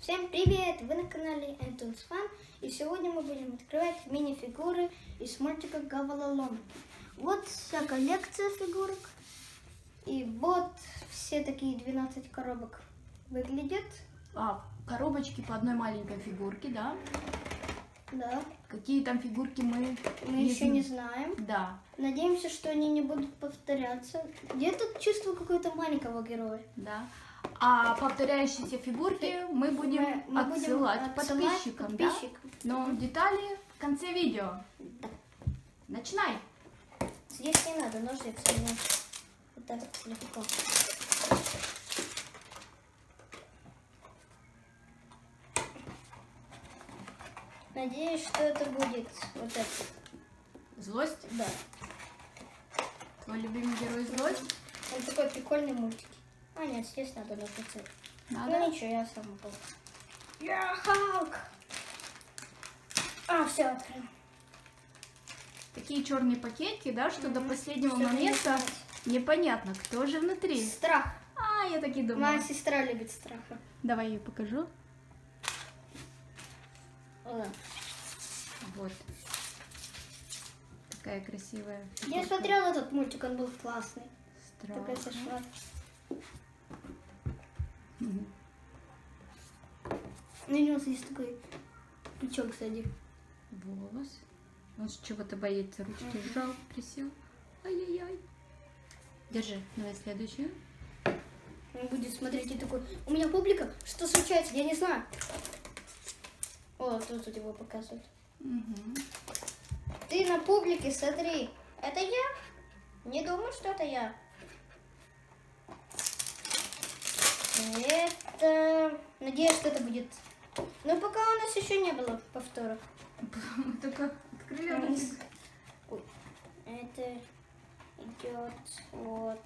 Всем привет! Вы на канале Антон's Fun, и сегодня мы будем открывать мини-фигуры из мультика Головоломки. Вот вся коллекция фигурок, и вот все такие 12 коробок выглядят. Коробочки по одной маленькой фигурке, да? Да. Какие там фигурки мы еще не знаем. Да. Надеемся, что они не будут повторяться. Где-то чувство какого-то маленького героя. Да. А повторяющиеся фигурки мы будем отсылать подписчикам, да? Но детали в конце видео. Да. Начинай. Здесь не надо ножницы, но вот так легко. Надеюсь, что это будет вот это. Злость? Да. Твой любимый герой Злость? Он такой прикольный мультик. А нет, здесь надо ножницы. Надо? Ну ничего, я сам могу. Я Халк! Все, открыл. Такие черные пакетики, да, что до последнего Всё момента будет непонятно, кто же внутри. Страх. Я так и думала. Моя сестра любит страха. Давай я покажу. Да. Вот. Такая красивая Я фигурка. смотрела этот мультик, он был классный. Страх. Такая сошла. Мгм. На него есть такой крючок сзади. Волос. Он с чего-то боится. Ручки сжал, присел. Ай-яй-яй. Держи. Давай следующую. Он будет смотреть и такой, у меня публика, что случается, я не знаю. О, тут его показывают. Угу. Ты на публике, смотри. Это я? Не думаю, что это я. Это... Надеюсь, что это будет... Но пока у нас еще не было повторов. Мы только открыли. Ой. Это идет вот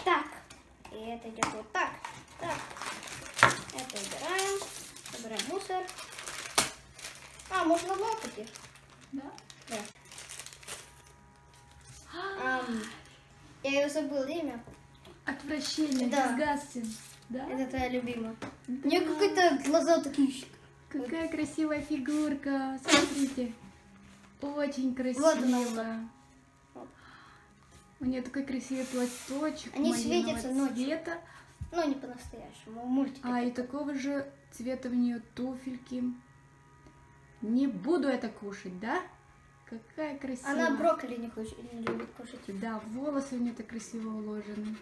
так. И это идет вот так. Так. Это убираем. Убираем мусор. Можно лопать их. Да? Да. Я ее забыла имя. Отвращение, Да. disgusting. Да? Это твоя любимая. У нее какие-то глаза такие. Какая красивая фигурка. Смотрите. Очень красивая. Вот. У нее такой красивый платочек. Они малинового светятся ночью. цвета. Но не по-настоящему. Мультик. И такого же цвета у нее туфельки. Не буду это кушать, да? Какая красивая. Она брокколи не любит кушать. Да, волосы у нее так красиво уложены.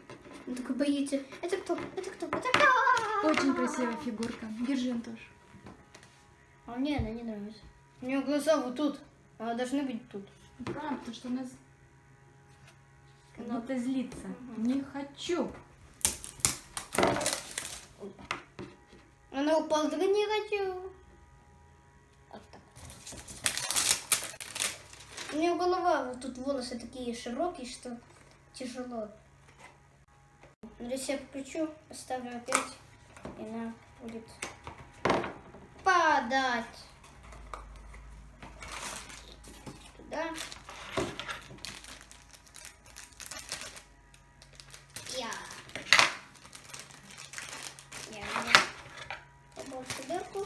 Он такой боится. Это кто? Это кто? Это кто? Очень красивая фигурка. Держи, Антош. А мне она не нравится. У нее глаза вот тут. А должны быть тут. Правда, потому что у нас как Ну. будто злится. Не хочу. Она упала, так не хочу. Вот так. У нее голова, вот тут волосы такие широкие, что тяжело. Если я покручу, поставлю опять, и она будет падать. Туда. Я побольше дырку.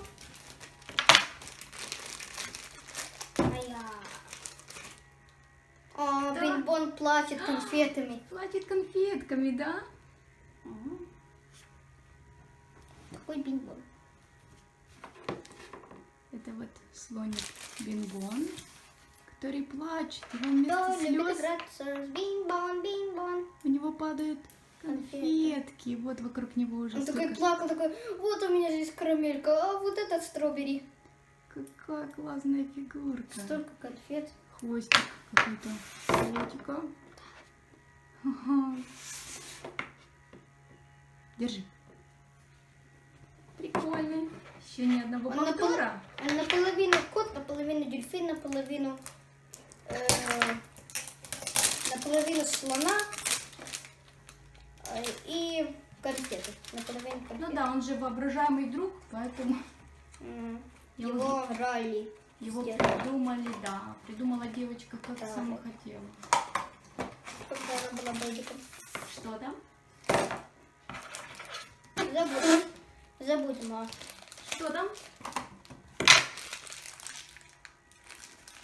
Бинбон платит конфетами. Платит конфетками, да? Такой бинбон. Это вот слоник Бинбон, который плачет. Его вместо Кто любит слез играться с бинбон, бинбон? у него падают конфетки. Вот вокруг него уже Он столько... такой плакал, такой, вот у меня здесь карамелька, а вот этот стробери. Какая классная фигурка. Столько конфет. Хвостик какой-то. Хвостика. Ага. Держи. Прикольный. Еще ни одного повтора. Он наполовину кот, наполовину дельфин, наполовину слона и конфеты. Наполовину конфеты. Ну да, он же воображаемый друг, поэтому Его ралли. его сделали. придумали, да. Придумала девочка, как Да. сама хотела. Когда она была бэбиком. Что там? Забыла. забудем о... Что там?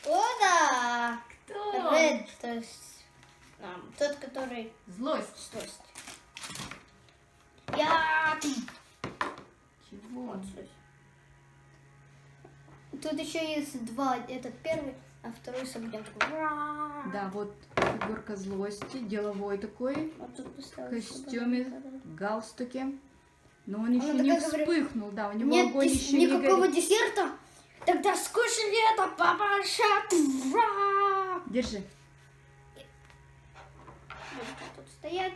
О, да! Кто? Red, то есть тот, который Злость. злость. Я... Чего? Вот здесь. Тут еще есть два. Этот первый, а второй с огнем. Да, вот фигурка злости, деловой такой, Вот тут в поставлю костюме, сюда. в галстуке. Но он еще Она не такая говорит, вспыхнул, да, у него Нет огонь еще никакого не горит. десерта? Тогда скушай это, папаша! Ура! Держи. Будем тут стоять.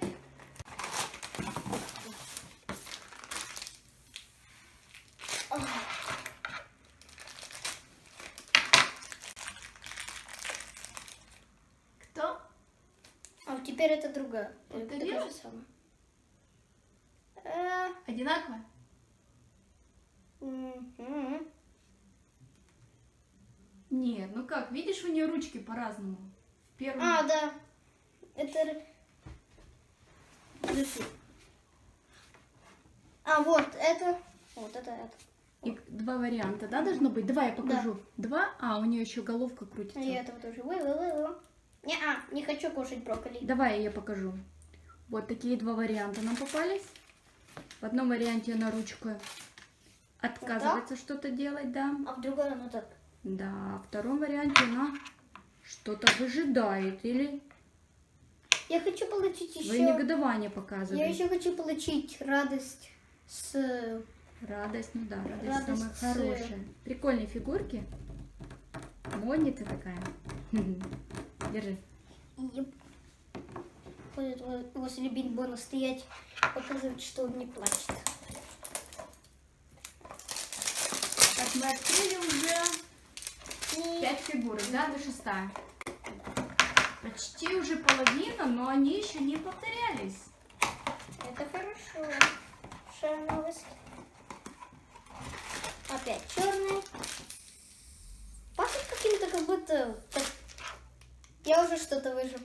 Кто? А вот теперь это другая. Повторила? Такая же самая. Одинаково? Мгм. Нет, ну как, видишь, у нее ручки по-разному. В первом... А, да. Это... А, вот это. Вот это. И два варианта, да, должно быть? Давай я покажу. Два, у нее еще головка крутится. И этого тоже. Не хочу кушать брокколи. Давай я покажу. Вот такие два варианта нам попались. В одном варианте она ручка отказывается что-то делать, да. А в другой оно так. Да, а в втором варианте она что-то выжидает или Я хочу получить свои еще... негодования Я показывает. еще хочу получить радость с... Радость, ну да, радость Радость самая с- хорошая. Прикольные фигурки. Модница такая. Держи. Ходит возле Бинбона стоять, показывать, что он не плачет. Так, мы открыли уже 5 фигурок, да, до 6. Почти уже половина, но они еще не повторялись. Это хорошо. Хорошая новость. Опять черный. Пахнет каким-то, как будто... Я уже что-то выжил.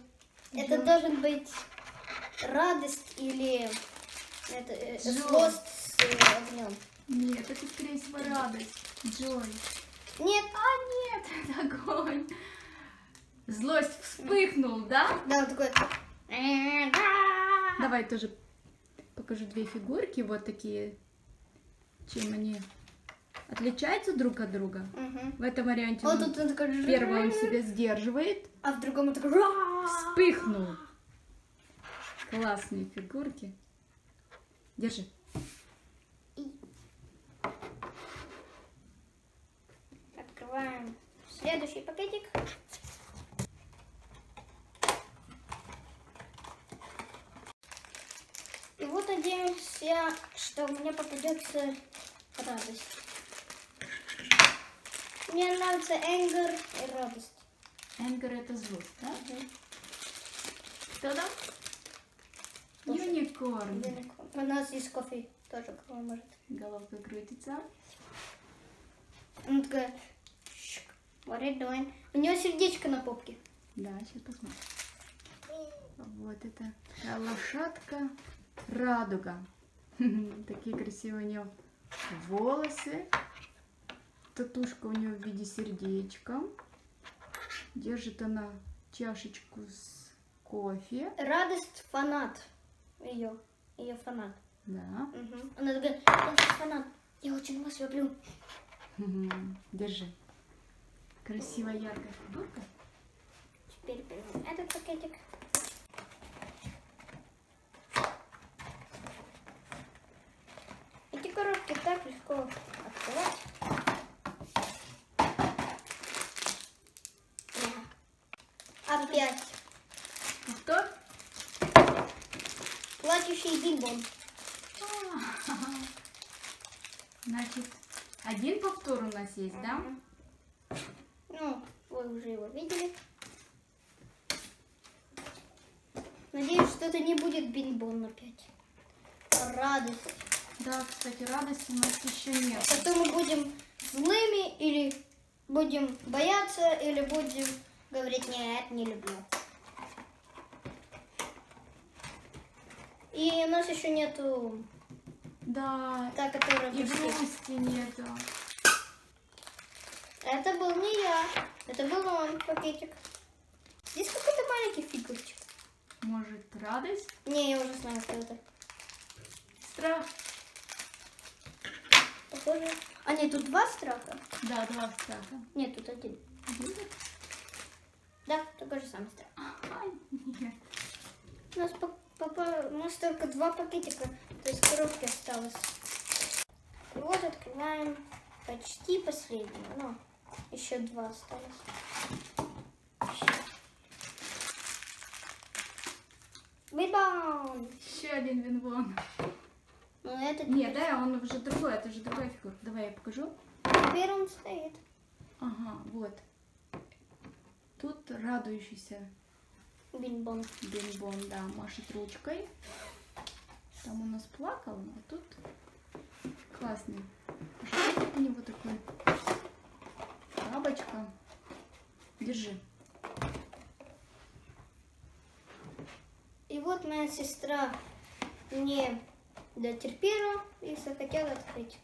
Это должен быть радость или это, Джой. злость с огнем. Нет, это скорее всего радость. Джой. Нет. Нет, это огонь. Злость вспыхнул, да? Да, он такой... Давай тоже покажу две фигурки, вот такие. Чем они отличаются друг от друга. Мгм. В этом варианте Вот он, тут он такой... первый он себя сдерживает. А в другом он такой... Вспыхнул. Классные фигурки. Держи. Открываем следующий пакетик. И вот надеюсь я, что мне попадется радость. Мне нравится anger и радость. Энгер это злость, да? Мгм. Кто там? Юникорн. У нас есть кофе тоже, кого может. Головка крутится. Он такой... What are you doing? У него сердечко на попке. Да, сейчас посмотрим. Вот это такая лошадка радуга. Такие красивые у нее волосы. Татушка у нее в виде сердечка. Держит она чашечку с кофе. Радость фанат ее. Ее фанат. Да. Угу. Она такая, я фанат. Я очень вас люблю. Держи. Красивая яркая фигурка. Теперь берем этот пакетик. Эти коробки так легко открывать. Опять Кто? плачущий Бинбон. Значит, один повтор у нас есть, да? Ну, вы уже его видели. Надеюсь, что это не будет Бинбон опять. Радость. Да, кстати, радости у нас еще нет. Потом мы будем злыми или будем бояться, или будем говорить, нет, не люблю. И у нас еще нету Да, Та, которая и почти. грусти нету. Это был не я. Это был он, пакетик. Здесь какой-то маленький фигурчик. Может, радость? Не, я уже знаю, что это. Страх? Похоже. А нет, тут два страха. Да, два страха. Нет, тут один. Один? Да, такой же самый страх. Ага, нет. У нас только два пакетика, то есть коробки осталось. И вот открываем почти последнего. Ну, еще два осталось. Бибан! Еще один Бинбон. Ну, это Нет, да, он уже другой, это же другая фигурка. Давай я покажу. теперь он стоит. Ага, вот. Тут радующийся Бинбон. Бинбон, да, машет ручкой. Там у нас плакал, а тут классный. Животик у него такой. Бабочка. Держи. И вот моя сестра не дотерпела и захотела открыть.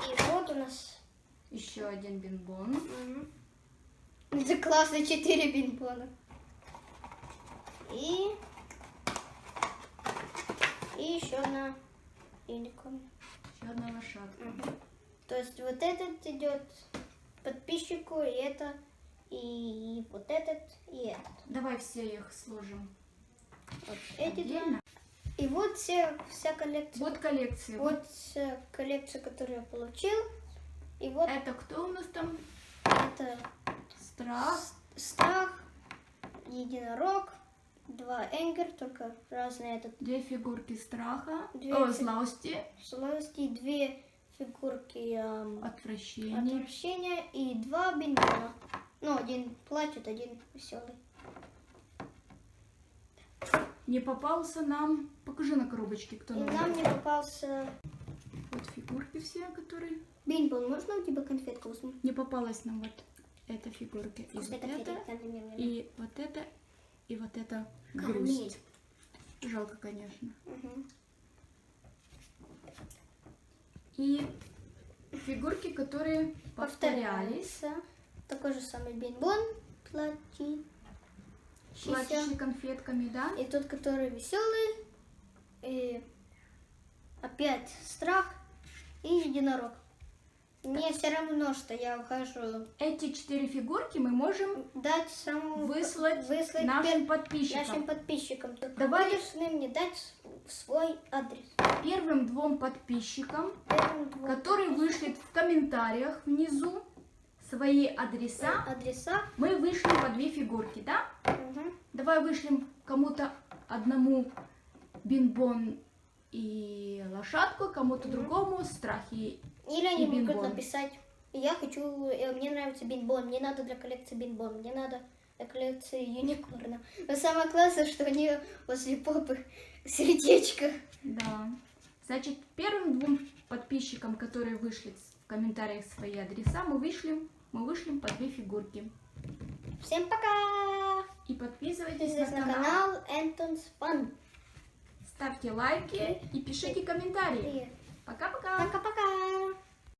И вот у нас... Еще один Бинбон. Мгм. Это классно, 4 бинбона. И еще одна юникорн. Еще одна лошадка. То есть вот этот идет подписчику, и это, и вот этот, и этот. Давай все их сложим Вот эти два. отдельно. И вот вся коллекция. Вот коллекция. Вот вся коллекция, которую я получил. И вот Это кто у нас там? это Страх. страх, единорог, два энгер, только разные. Этот Две фигурки страха. Две О, фи- злости. злости, две фигурки Отвращение. отвращения и два бинбона. Ну, один плачет, один веселый. Не попался нам. Покажи на коробочке, кто И нам. нам не попался Вот фигурки все, которые. бинбон. Можно у тебя конфетку возьму? Не попалась нам вот эта фигурка. И вот это, и вот это, и вот это грусть. Жалко, конечно. И фигурки, которые повторялись. Такой же самый бинбон, плачущий. Плачущие конфетками, да? И тот, который веселый, и опять страх и единорог. Мне все равно, что я ухожу Эти 4 фигурки мы можем дать самому выслать нашим нашим подписчикам. подписчикам. Только Давай. вы должны мне дать свой адрес. Первым 2 подписчикам, Первым двум которые вышлют в комментариях внизу свои адреса, адреса. мы вышлем по 2 фигурки, да? Мгм. Давай вышлем кому-то одному бинбон и лошадку, кому-то другому страхи. Или они И могут бинбон. написать: я хочу, мне нравится бинбон, мне надо для коллекции бинбон, мне надо для коллекции юникорна. Но самое классное, что у нее возле попы сердечко. Да. Значит, первым 2 подписчикам, которые вышлют в комментариях свои адреса, мы вышлем по 2 фигурки. Всем пока! И подписывайтесь Подписывайтесь на на канал, канал Антон's Fun. ставьте лайки и пишите комментарии. И Пока-пока! пока-пока!